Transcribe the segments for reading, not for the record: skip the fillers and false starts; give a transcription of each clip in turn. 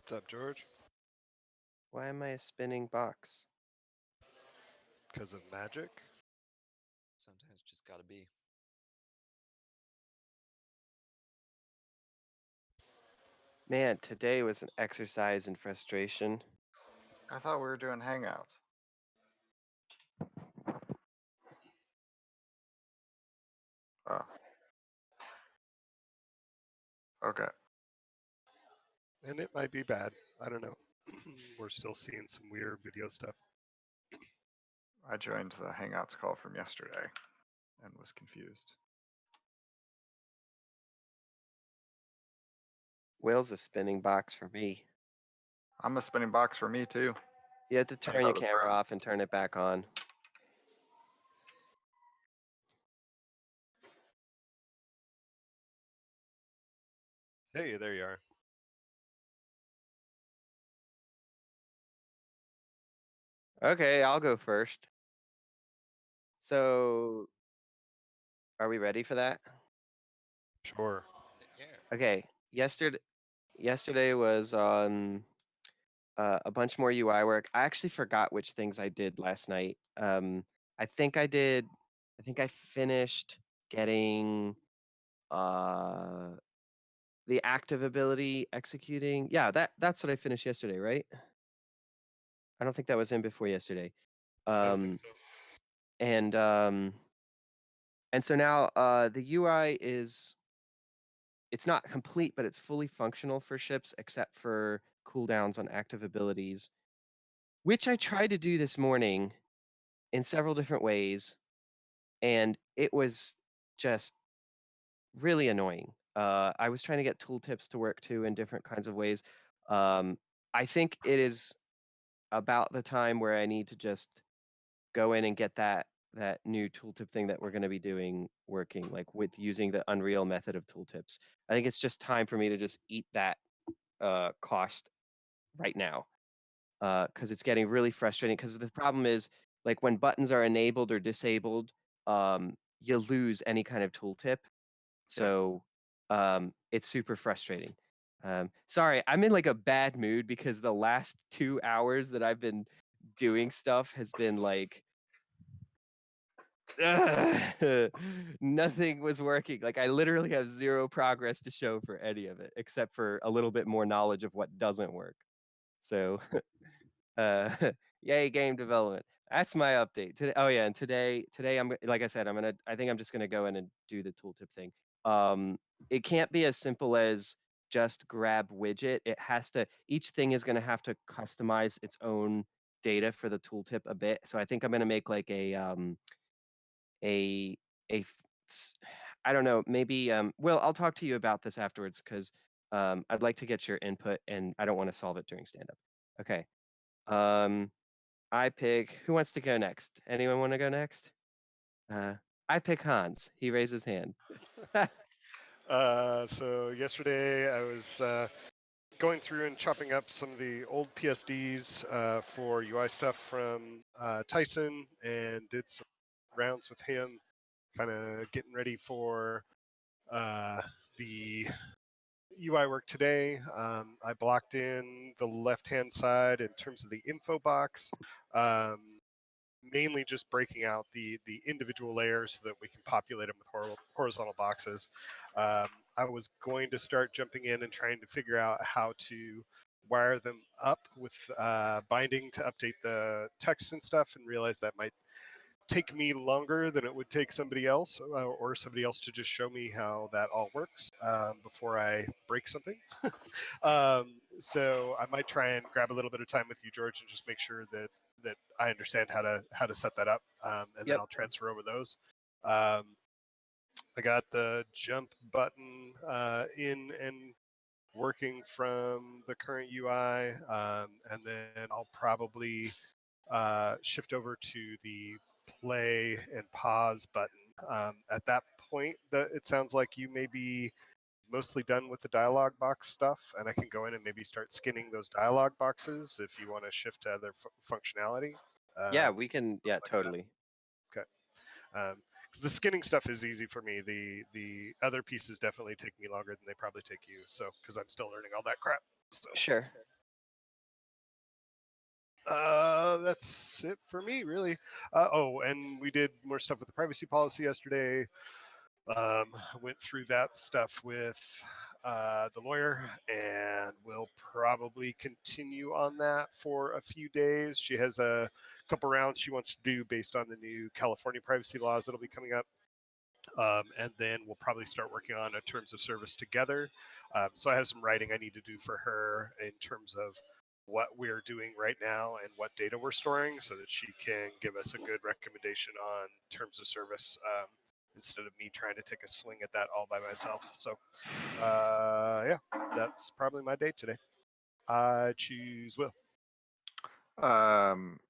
What's up, George? Why am I a spinning box? Because of magic? Sometimes just gotta be. Man, today was an exercise in frustration. I thought we were doing hangouts. Oh. Okay. And it might be bad. I don't know. We're still seeing some weird video stuff. I joined the hangouts call from yesterday and was confused. Will's a spinning box for me. I'm a spinning box for me too. You have to That's turn how your the camera bird- off and turn it back on. Hey, there you are. Okay, I'll go first. So, are we ready for that? Sure. Yeah. Okay, yesterday was on a bunch more UI work. I actually forgot which things I did last night. I think I finished getting the active ability executing. Yeah, that's what I finished yesterday, right? I don't think that was in before yesterday. I don't think so. And so now the UI it's not complete, but it's fully functional for ships except for cooldowns on active abilities, which I tried to do this morning in several different ways, and it was just really annoying. I was trying to get tooltips to work too in different kinds of ways. I think it is about the time where I need to just go in and get that new tooltip thing that we're going to be doing working, like with using the Unreal method of tooltips. I think it's just time for me to just eat that cost right now, because it's getting really frustrating. Because the problem is, like, when buttons are enabled or disabled, you lose any kind of tooltip. So it's super frustrating. Sorry, I'm in like a bad mood because the last 2 hours that I've been doing stuff has been like nothing was working. Like, I literally have zero progress to show for any of it, except for a little bit more knowledge of what doesn't work. So, uh, yay, game development. That's my update today. Oh yeah, and today like I said, I think I'm just gonna go in and do the tooltip thing. It can't be as simple as just grab widget. It has to. Each thing is gonna have to customize its own data for the tooltip a bit. So I think I'm gonna make like a a f- s- I don't know, maybe Will, I'll talk to you about this afterwards because I'd like to get your input and I don't want to solve it during stand up. Okay. Um I pick who wants to go next? Anyone want to go next? Uh I pick Hans. He raised his hand. So yesterday I was going through and chopping up some of the old PSDs for UI stuff from Tyson and did some rounds with him, kind of getting ready for the UI work today. I blocked in the left-hand side in terms of the info box, um, mainly just breaking out the individual layers so that we can populate them with horizontal boxes. I was going to start jumping in and trying to figure out how to wire them up with binding to update the text and stuff, and realize that might take me longer than it would take somebody else, or somebody else to just show me how that all works before I break something. So I might try and grab a little bit of time with you, George, and just make sure that I understand how to set that up, and then Yep. I'll transfer over those. Um, I got the jump button in and working from the current UI, and then I'll probably shift over to the play and pause button. At that point, it sounds like you may be mostly done with the dialog box stuff, and I can go in and maybe start skinning those dialog boxes if you want to shift to other functionality. Yeah, we can. Yeah, Like totally. that. Okay. Because the skinning stuff is easy for me. The other pieces definitely take me longer than they probably take you. So because I'm still learning all that crap. So Sure. That's it for me, really. Oh, and we did more stuff with the privacy policy yesterday. Went through that stuff with the lawyer, and we'll probably continue on that for a few days. She has a couple rounds she wants to do based on the new California privacy laws that'll be coming up. And then we'll probably start working on a terms of service together. So I have some writing I need to do for her in terms of what we're doing right now and what data we're storing so that she can give us a good recommendation on terms of service instead of me trying to take a swing at that all by myself. So, yeah, that's probably my day today. I choose Will. Um,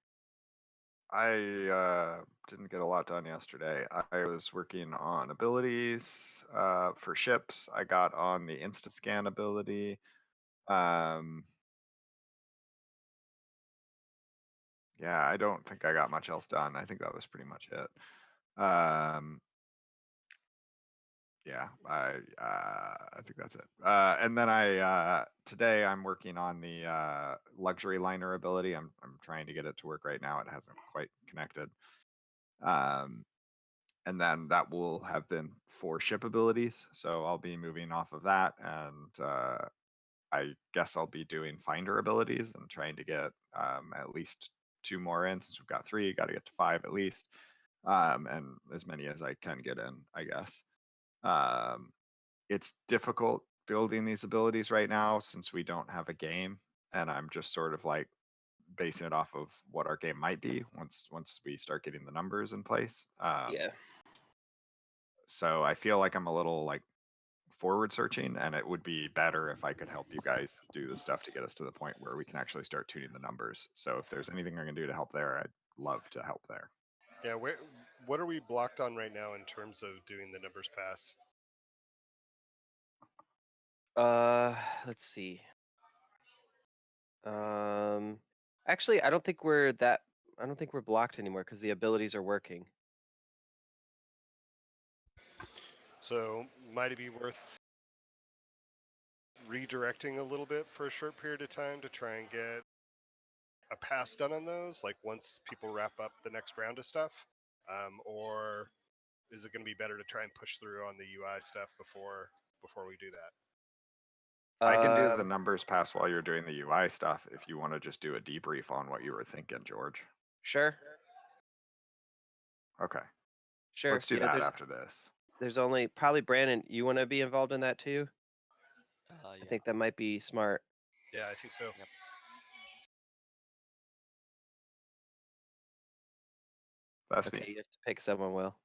I didn't get a lot done yesterday. I was working on abilities for ships. I got on the instant scan ability. Yeah, I don't think I got much else done. I think that was pretty much it. Yeah, I think that's it. And then today I'm working on the luxury liner ability. I'm trying to get it to work right now. It hasn't quite connected. And then that will have been 4 ship abilities. So I'll be moving off of that, and I guess I'll be doing finder abilities and trying to get at least 2 more in. Since we've got 3, got to get to 5 at least, and as many as I can get in, I guess. It's difficult building these abilities right now since we don't have a game, and I'm just sort of like basing it off of what our game might be once we start getting the numbers in place. Yeah. So I feel like I'm a little like forward searching, and it would be better if I could help you guys do the stuff to get us to the point where we can actually start tuning the numbers. So if there's anything I can do to help there, I'd love to help there. Yeah, what are we blocked on right now in terms of doing the numbers pass? Let's see. Actually, I don't think we're blocked anymore because the abilities are working. So might it be worth redirecting a little bit for a short period of time to try and get a pass done on those, like once people wrap up the next round of stuff? Or is it going to be better to try and push through on the UI stuff before we do that? I can do the numbers pass while you're doing the UI stuff if you want to just do a debrief on what you were thinking, George. Sure. Okay. Sure. Let's do that after this. There's only probably Brandon. You want to be involved in that too? Yeah. I think that might be smart. Yeah, I think so. Yep. That's Okay, me. you have to pick someone, Will.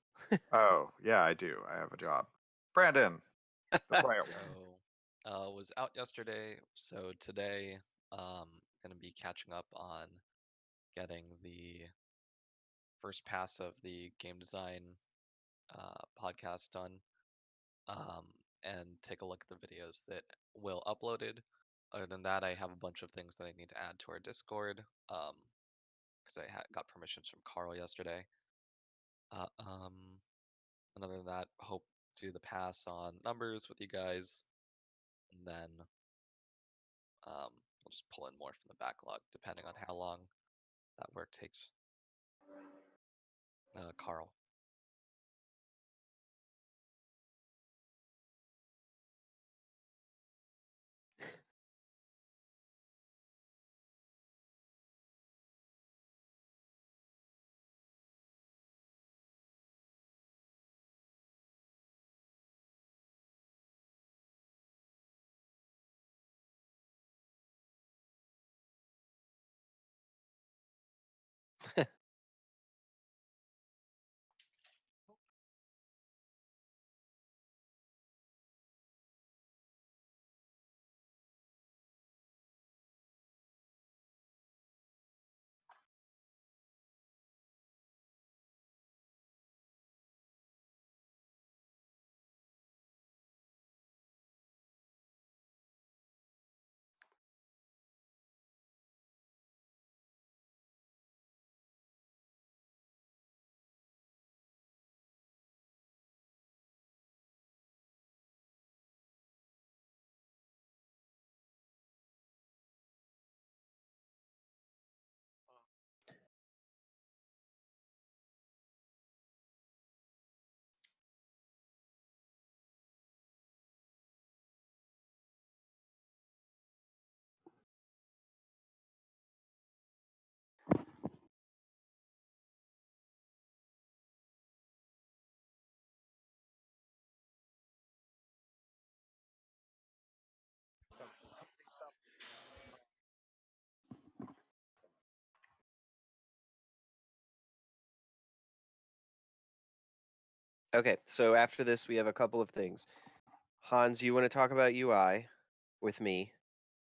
Oh, yeah, I do. I have a job. Brandon, the quiet one. So, was out yesterday. So today, gonna be catching up on getting the first pass of the game design podcast done, um, and take a look at the videos that Will uploaded. Other than that, I have a bunch of things that I need to add to our Discord, because I got permissions from Carl yesterday. Uh, um, and other than that, hope to do the pass on numbers with you guys, and then we'll just pull in more from the backlog depending on how long that work takes. Carl. Okay, so after this, we have a couple of things. Hans, you want to talk about UI with me?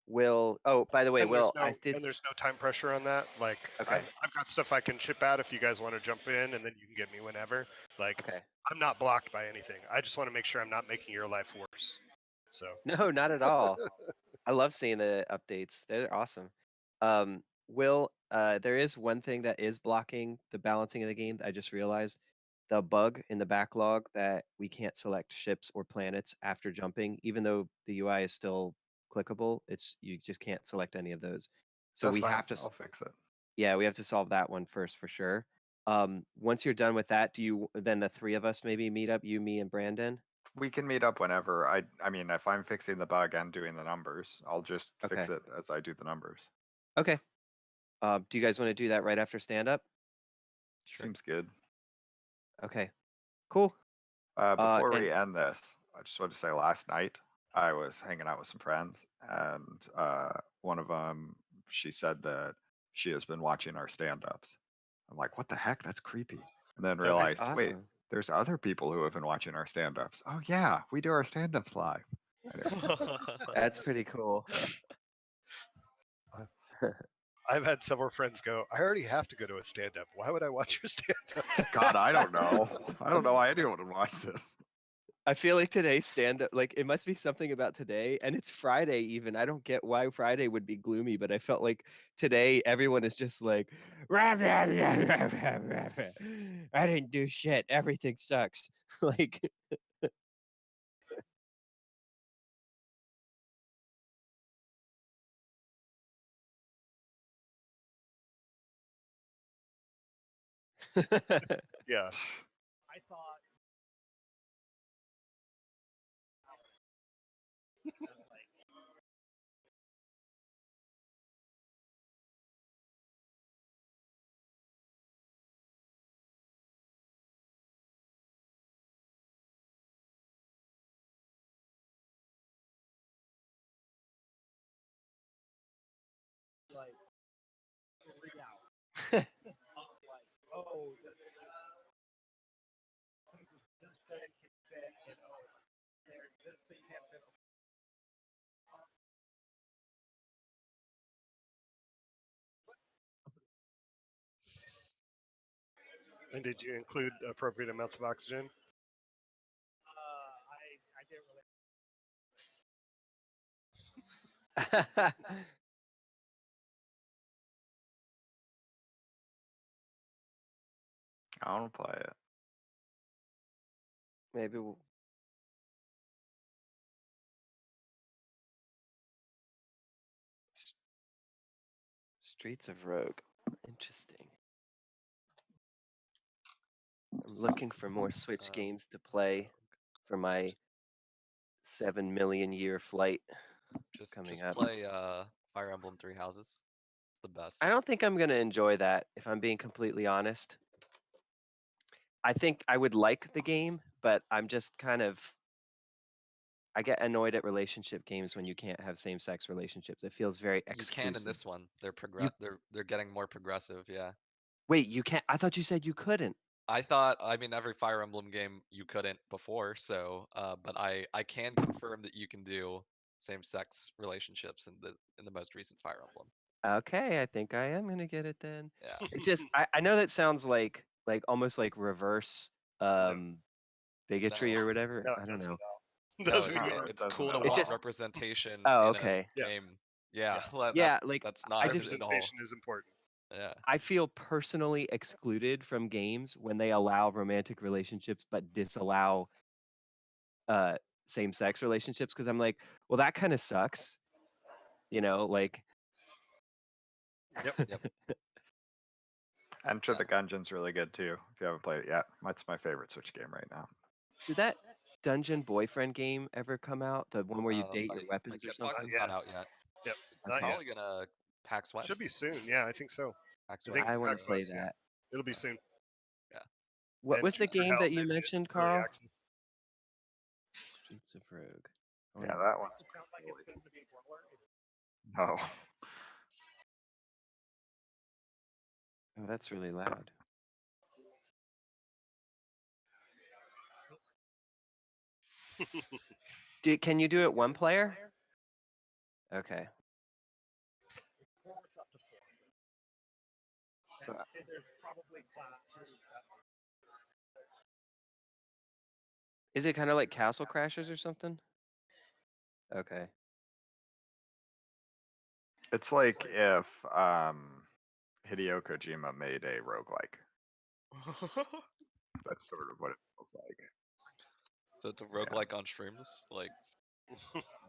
Will, oh, by the way, And there's Will, I no did. and there's no time pressure on that. Like Okay, I've got stuff I can ship out if you guys want to jump in, and then you can get me whenever. Like okay. I'm not blocked by anything. I just want to make sure I'm not making your life worse. So No, not at all. I love seeing the updates. They're awesome. Will, there is one thing that is blocking the balancing of the game that I just realized. The bug in the backlog that we can't select ships or planets after jumping, even though the UI is still clickable, it's you just can't select any of those. So That's we fine. have to, I'll fix it. yeah, we have to solve that one first for sure. Once you're done with that, do you then the three of us maybe meet up, you, me, and Brandon? We can meet up whenever. I mean, if I'm fixing the bug and doing the numbers, I'll just Okay. fix it as I do the numbers. Okay. Do you guys want to do that right after stand up? Sure. Seems good. Okay. Cool. Before And we end this, I just want to say last night I was hanging out with some friends, and one of them, she said that she has been watching our stand-ups. I'm like, what the heck? That's creepy. And then That that's realized, wait, awesome. there's other people who have been watching our stand-ups. Oh yeah, we do our stand-ups live. Anyway, That's pretty cool. I've had several friends go, I already have to go to a stand up. Why would I watch your stand up? God, I don't know. I don't know why anyone would watch this. I feel like today's stand up, like it must be something about today, and it's Friday even. I don't get why Friday would be gloomy, but I felt like today everyone is just like, "Rah, rah, rah, rah, rah, rah, rah. I didn't do shit. Everything sucks." Like, Yeah. And did you include appropriate amounts of oxygen? I want to play it. maybe we'll... Streets of Rogue. Interesting. I'm looking for more Switch games to play for my 7 million year flight coming Just up. play Fire Emblem Three Houses. It's the best. I don't think I'm gonna enjoy that, if I'm being completely honest. I think I would like the game, but I'm just kind of I get annoyed at relationship games when you can't have same-sex relationships. It feels very You can in exclusive. this one. They're You they're getting more progressive. Yeah. wait, you can't. I thought you said you couldn't. I mean, every Fire Emblem game you couldn't before, so but I can confirm that you can do same-sex relationships in the most recent Fire Emblem. Okay, I think I am gonna get it then. Yeah. It's just I know that sounds like almost like reverse No, bigotry No, or whatever. no, I it don't doesn't know. at all. no, Doesn't No, even it it's doesn't cool to at It's want just all. representation oh, in a okay. Yeah. game. Yeah, Yeah. Yeah, like that's not I just at all. Representation is important. Yeah. I feel personally excluded from games when they allow romantic relationships but disallow uh same-sex relationships because I'm like, well, that kind of sucks, like Yep. Yep. Enter Yeah. the Gungeon's really good too. If you haven't played it yet, it's my favorite Switch game right now. did that Dungeon Boyfriend game ever come out? The one where you date your My weapons or Kitbox something? is Yeah. not out yet. Yep. It's Not Okay. yet. probably gonna PAX West. Should be soon. Yeah, I think so. PAX I West. think I it's want PAX to play West. Yeah, that. it'll be soon. Yeah. What And was the Future game Hell, that you maybe mentioned, early Carl? access. Streets of Rogue. Yeah, that one's really... No. Oh, that's really loud. Can you do it one player? Okay. So, is it kind of like Castle Crashers or something? Okay. It's like if Hideo Kojima made a roguelike. That's sort of what it feels like. So it's a roguelike on shrooms, like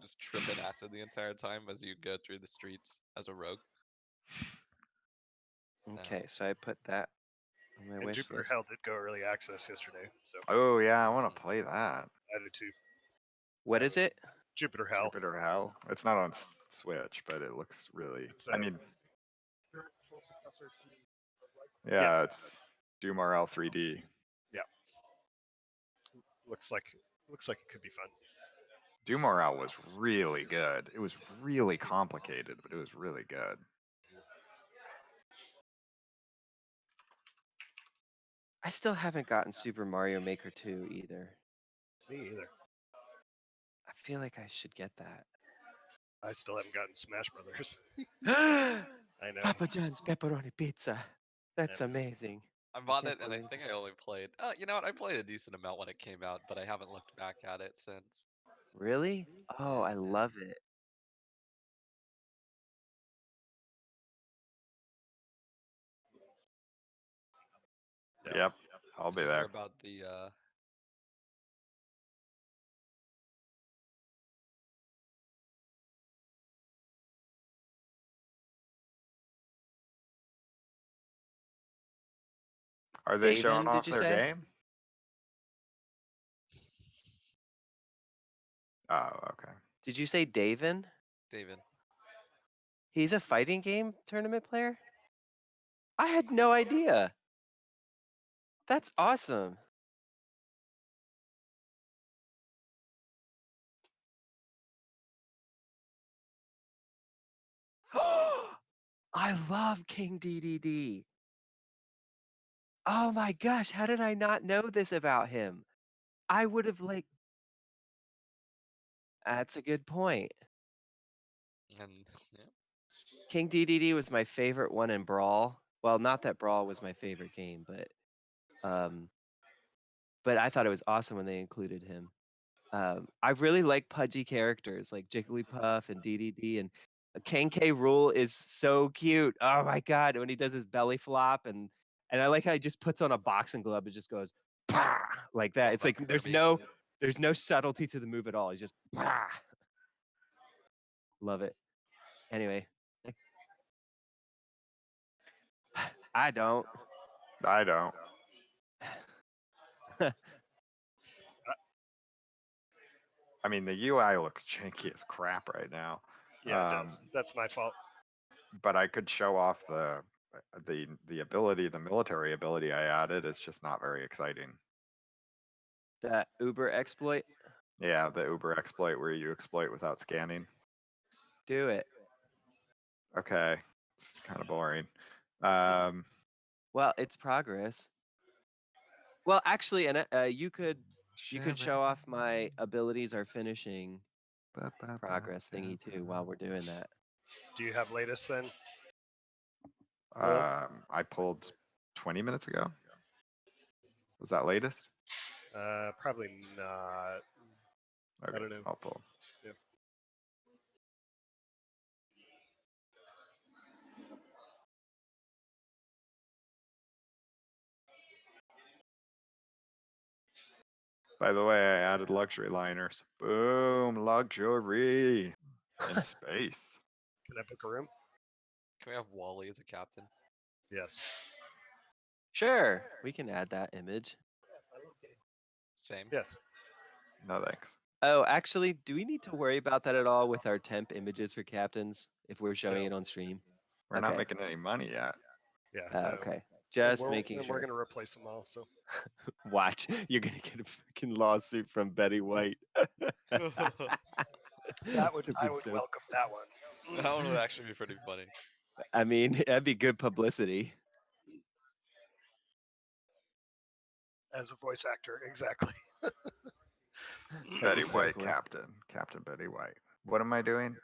just tripping acid the entire time as you go through the streets as a rogue. Okay, so I put that on my And wish Jupiter list. Hell did go early access yesterday, so Oh yeah, I want to play that. I did too. What is it? Jupiter Hell. Jupiter Hell. It's not on Switch, but it looks really. It's, I mean, Yeah. yeah, it's Doom RL 3D. looks like it could be fun. Doom RL was really good. It was really complicated, but it was really good. I still haven't gotten Super Mario Maker 2 either. Me either. I feel like I should get that. I still haven't gotten Smash Brothers. Papa I know. John's pepperoni pizza. That's amazing. I bought can't it, and I believe think it. I only played. Oh, you know what? I played a decent amount when it came out, but I haven't looked back at it since. Really? Oh, I Yeah. love it. Yep, I'll be Hear there. about the Are they Davin, showing did off you their say? game? Oh, okay. Did you say Davin? David. He's a fighting game tournament player? I had no idea. That's awesome. I love King DDD. Oh my gosh, how did I not know this about him? I would have like. That's a good point. And yeah. King DDD was my favorite one in Brawl. Well, not that Brawl was my favorite game, but I thought it was awesome when they included him. I really like pudgy characters like Jigglypuff and DDD, and King K. Rool is so cute. Oh my god, when he does his belly flop, and I like how he just puts on a boxing glove and just goes "Pah!" like that. So It's like that's gonna be there's no subtlety to the move at all. He's just "Pah!" Love it. Anyway, I don't. I don't. I mean, the UI looks janky as crap right now. Yeah, it does. That's my fault. But I could show off the ability, the military ability I added. Is just not very exciting. That Uber exploit. Yeah, the Uber exploit where you exploit without scanning. Do it. Okay, it's kind of boring. Well, it's progress. Well, actually, and you could show off my abilities are finishing progress thingy too while we're doing that. Do you have latest then? Will? I pulled 20 minutes ago. Was that latest? Probably not. Okay, I don't know. I'll pull. Yep. By the way, I added luxury liners. Boom, luxury in space. Can I book a room? Can we have Wally as a captain? Yes. Sure, we can add that image. Same. Yes. No thanks. Oh, actually, do we need to worry about that at all with our temp images for captains if we're showing No. it on stream? We're not Okay. making any money yet. Yeah. Oh, no. okay. Just And making We're sure. going to replace them all. So Watch, you're gonna get a fucking lawsuit from Betty White. I would It'd be so- welcome that one. That one would actually be pretty funny. I mean, that'd be good publicity. As a voice actor, exactly. That'd Betty be so White, cool. Captain Betty White. What am I doing?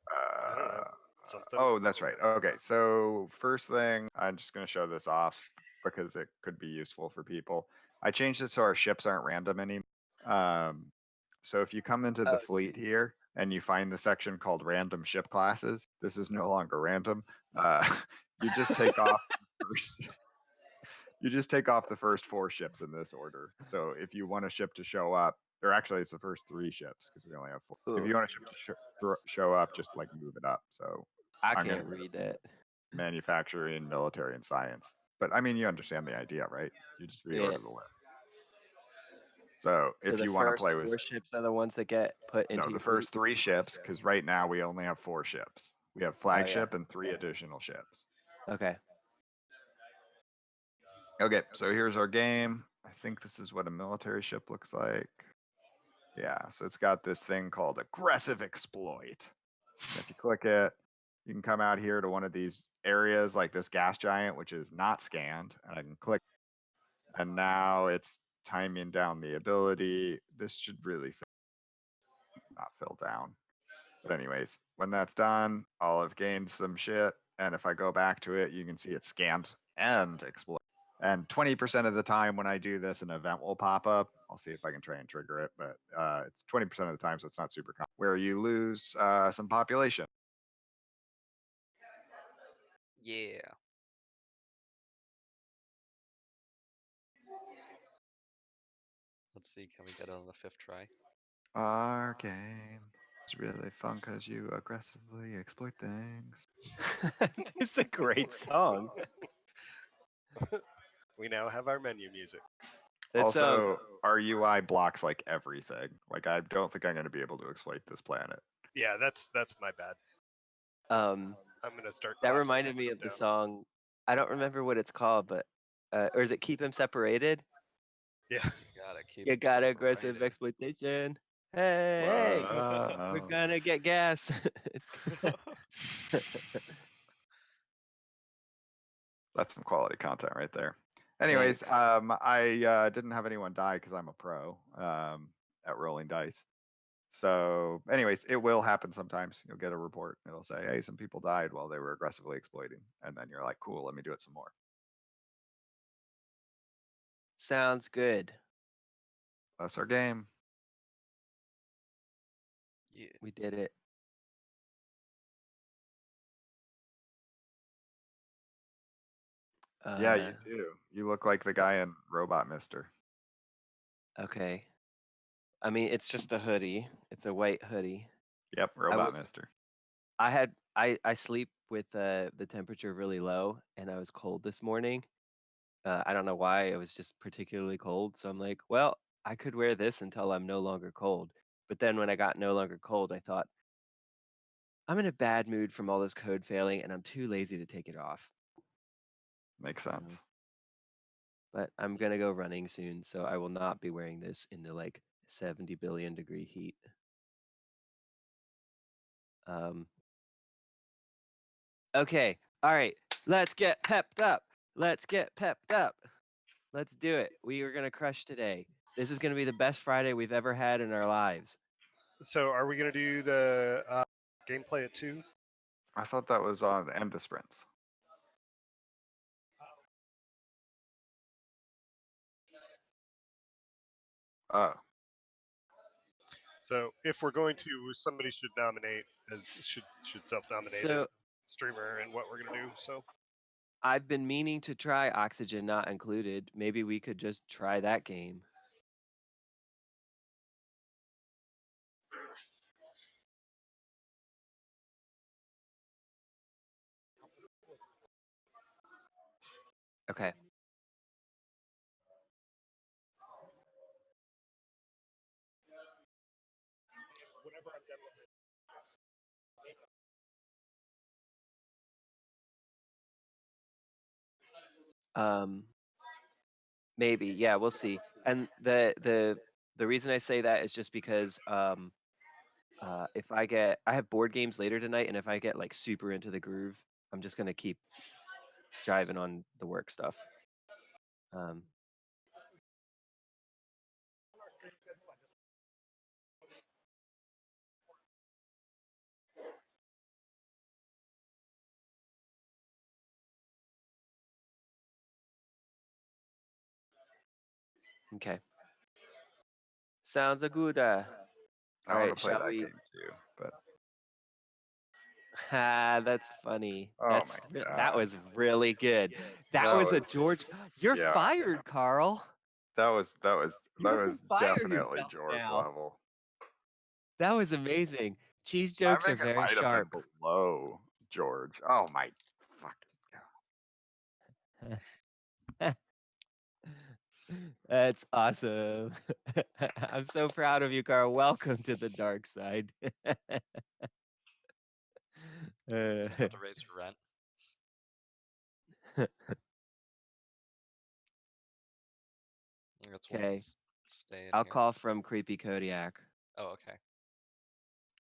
I don't know. Something. Oh, that's right. Okay, so first thing, I'm just going to show this off because it could be useful for people. I changed it so our ships aren't random anymore. So if you come into the Oh, fleet sweet. here and you find the section called random ship classes, this is no longer random. You just take off the first. You just take off the first 4 ships in this order. So if you want a ship to show up, or actually it's the first 3 ships because we only have 4. If Ooh, you want a ship to show up, just like move it up. So I I'm going can't to read that. manufacturing, military, and science. But I mean, you understand the idea, right? You just reorder Yeah. the list. So So if the you want to first play with 4 ships are the ones that get put into the your first fleet? 3 ships, because right now we only have 4 ships. We have Oh, yeah. flagship and 3 additional ships. Okay. Okay, so here's our game. I think this is what a military ship looks like. Yeah, so it's got this thing called aggressive exploit. And if you click it, you can come out here to one of these areas like this gas giant, which is not scanned. And I can click, and now it's timing down the ability. This should really not fill down. But anyways, when that's done, I'll have gained some shit. And if I go back to it, you can see it's scanned and exploit. And 20% of the time when I do this, an event will pop up. I'll see if I can try and trigger it, but it's 20% of the time, so it's not super common, where you lose some population. Yeah. Let's see, can we get it on the 5th try? Our game is really fun because you aggressively exploit things. It's a great song. We now have our menu music. It's Also, our UI blocks like everything. Like I don't think I'm going to be able to exploit this planet. Yeah, that's my bad. um I'm gonna start. that collapsing reminded that me stuff of the down. song. I don't remember what it's called, but or is it Keep 'Em Separated? Yeah. Gotta keep You 'em got aggressive separated. exploitation. Hey, we're Whoa. gonna get gas. It's That's some quality content right there. Anyways, Thanks. I didn't have anyone die because I'm a pro at rolling dice. So, anyways, it will happen sometimes. You'll get a report. It'll say, "Hey, some people died while they were aggressively exploiting," and then you're like, "Cool, let me do it some more." Sounds good. That's our game. Yeah. We did it. Yeah, you do. You look like the guy in Robot Mister. Okay. I mean, it's just a hoodie. It's a white hoodie. Yep, Robot Mister. I sleep with the temperature really low, and I was cold this morning. I don't know why. It was just particularly cold, so I'm like, well, I could wear this until I'm no longer cold. But then when I got no longer cold, I thought, I'm in a bad mood from all this code failing, and I'm too lazy to take it off. Makes So, sense. but I'm gonna go running soon, so I will not be wearing this in the like 70 billion degree heat. Okay, all right, let's get pepped up. Let's get pepped up. Let's do it. We are gonna crush today. This is gonna be the best Friday we've ever had in our lives. So, are we gonna do the gameplay at 2? I thought that was on the end of sprints. Oh, So, if we're going to, somebody should nominate should self-nominate So as streamer and what we're gonna do. So, I've been meaning to try Oxygen Not Included. Maybe we could just try that game. Okay. Um, maybe. Yeah, we'll see. And the reason I say that is just because if I have board games later tonight, and if I get like super into the groove, I'm just gonna keep driving on the work stuff. Um, Okay. Sounds a good. I All want right, to play shall that we? game too, but That's funny. oh my That god, was really good. That that was a was George. You're yeah, fired, Carl. that You have to was fire definitely yourself George now. level. That was amazing. Cheese I jokes are think it very might have been sharp. below George. Oh my fucking god. That's awesome. I'm so proud of you, Carl. Welcome to the dark side. You have to raise your rent. That's one Okay. stay in I'll here. call from Creepy Kodiak. Oh, okay.